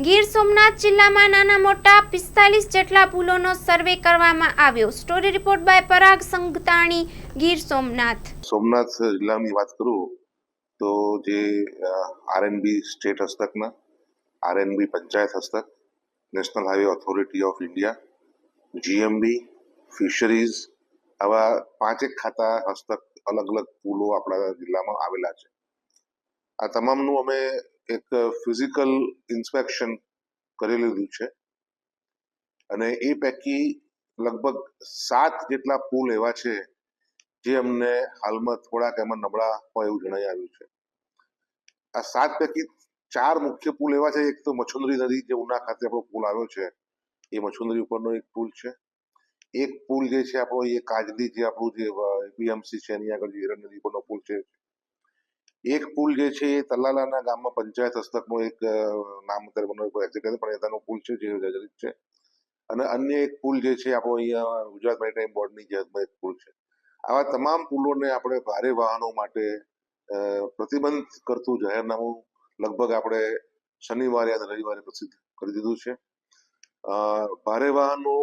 ગીર સોમનાથ જિલ્લામાં નાના મોટા 45 જેટલા પુલોનો સર્વે કરવામાં આવ્યો। સ્ટોરી રિપોર્ટ બાય પરાગ સંગતાણી, ગીર સોમનાથ। સોમનાથ જિલ્લાની વાત કરું તો જે આરએનબી સ્ટેટ હસ્તકના, આરએનબી પંચાયત હસ્તક, national highway authority of India, GMB, fisheries, આવા 5 ખાતા હસ્તક અલગ અલગ પુલો આપણા જિલ્લામાં આવેલા છે। આ તમામનું અમે એક ફિઝિકલ ઇન્સ્પેક્શન કરી લીધું છે અને એ પૈકી લગભગ 7 જેટલા પુલ એવા છે જે અમને હાલમાં થોડાક એમાં નબળા હોય એવું જણાઈ આવ્યું છે। આ 7 પૈકી 4 મુખ્ય પુલ એવા છે। એક તો મછુંદરી નદી, જે ઉના ખાતે આપણો પુલ આવ્યો છે, એ મછુંદરી ઉપરનો એક પુલ છે। એક પુલ જે છે આપણો એ કાજલી, જે આપણું જે પીએમસી છે એની આગળ જે હિરણ નદી ઉપરનો પુલ છે। એક પુલ જે છે એ તલાલાના ગામમાં પંચાયત હસ્તકનો એક નામ અત્યારે મને એક્ઝેક્ટ પણ એનો પુલ છે, જે જર્જરિત છે। અને અન્ય એક પુલ જે છે આપણો અહીંયા ગુજરાત મેરીટાઈમ બોર્ડની જહેતમાં એક પુલ છે। આવા તમામ પુલોને આપણે ભારે વાહનો માટે પ્રતિબંધ કરતું જાહેરનામું લગભગ આપણે શનિવારે અને રવિવારે પ્રસિદ્ધ કરી દીધું છે। ભારે વાહનો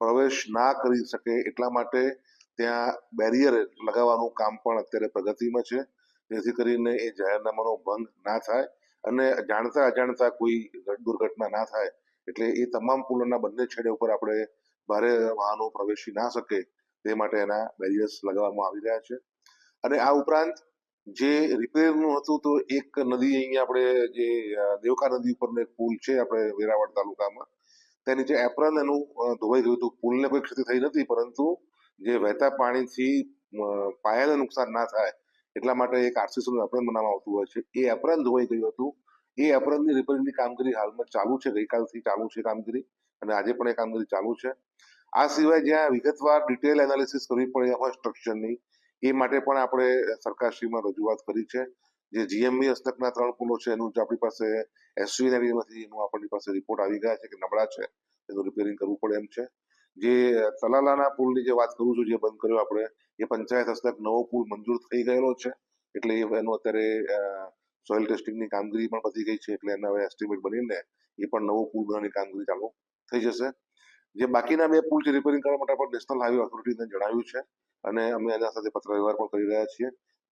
પ્રવેશ ના કરી શકે એટલા માટે ત્યાં બેરિયર લગાવવાનું કામ પણ અત્યારે પ્રગતિમાં છે, જેથી કરીને એ જાહેરનામાનો ભંગ ના થાય અને જાણતા અજાણતા કોઈ દુર્ઘટના ના થાય। એટલે એ તમામ પુલોના બંને છેડે ઉપર આપણે ભારે વાહનો પ્રવેશી ના શકે તે માટે એના બેરિયર્સ લગાવવામાં આવી રહ્યા છે। અને આ ઉપરાંત જે રિપેરનું હતું, તો એક નદી અહીંયા આપણે જે દેવકા નદી ઉપરનો એક પુલ છે આપણે વેરાવળ તાલુકામાં, તેની નીચે એપ્રન એનું ધોવાઈ ગયું હતું। પુલને કોઈ ક્ષતિ થઈ નથી, પરંતુ જે વહેતા પાણીથી પાયાને નુકસાન ના થાય એટલા માટે એક આરસીસીનું એપ્રન બનાવવામાં આવતું હોય છે, એ એપ્રન ધોવાઈ ગયું હતું। એ એપ્રનની રિપેરિંગની કામગીરી હાલમાં ચાલુ છે, ગઈકાલથી ચાલુ છે કામગીરી, અને આજે પણ એ કામગીરી ચાલુ છે। આ સિવાય જ્યાં વિગતવાર ડિટેલ એનાલિસિસ કરવી પડે હોય સ્ટ્રક્ચરની, એ માટે પણ આપણે સરકારશ્રીમાં રજૂઆત કરી છે। જે જીએમબી હસ્તકના 3 પુલો છે એનું આપણી પાસે એસવીએનએમાંથી એનું આપણી પાસે રિપોર્ટ આવી ગયા છે કે નબળા છે, એનું રિપેરિંગ કરવું પડે એમ છે। જે તલાલાના પુલની જે વાત કરું છું, જે બંધ કર્યો આપણે, એ પંચાયત હસ્તક નવો પુલ મંજૂર થઈ ગયેલો છે, એટલે એનું અત્યારે સોઇલ ટેસ્ટિંગની કામગીરી પણ પતી ગઈ છે, એટલે એના હવે એસ્ટિમેટ બનીને એ પણ નવો પુલ બનાવવાની કામગીરી ચાલુ થઈ જશે। જે બાકીના 2 પુલ છે રિપેરિંગ કરવા માટે પણ નેશનલ હાઈવે ઓથોરિટીને જણાવ્યું છે અને અમે એના સાથે પત્ર વ્યવહાર પણ કરી રહ્યા છીએ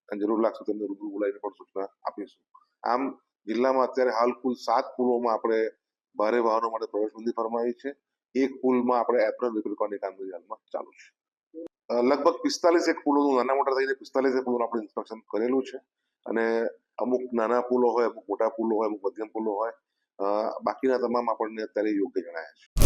અને જરૂર લાગશે તેમને રૂબરૂ બોલાવીને પણ સૂચના આપીશું। આમ જિલ્લામાં અત્યારે હાલ કુલ 7 પુલોમાં આપણે ભારે વાહનો માટે પ્રવેશબંધી ફરમાવી છે। એક પુલમાં આપણે એપ્રન રિપેર કરવાની કામગીરી હાલમાં ચાલુ છે। લગભગ 45 એક પુલોનું, નાના મોટા થઈને 45 પુલોનું આપણે ઇન્સ્પેક્શન કરેલું છે અને અમુક નાના પુલો હોય, અમુક મોટા પુલો હોય, અમુક મધ્યમ પુલો હોય, બાકીના તમામ આપણને અત્યારે યોગ્ય જણાયા છે।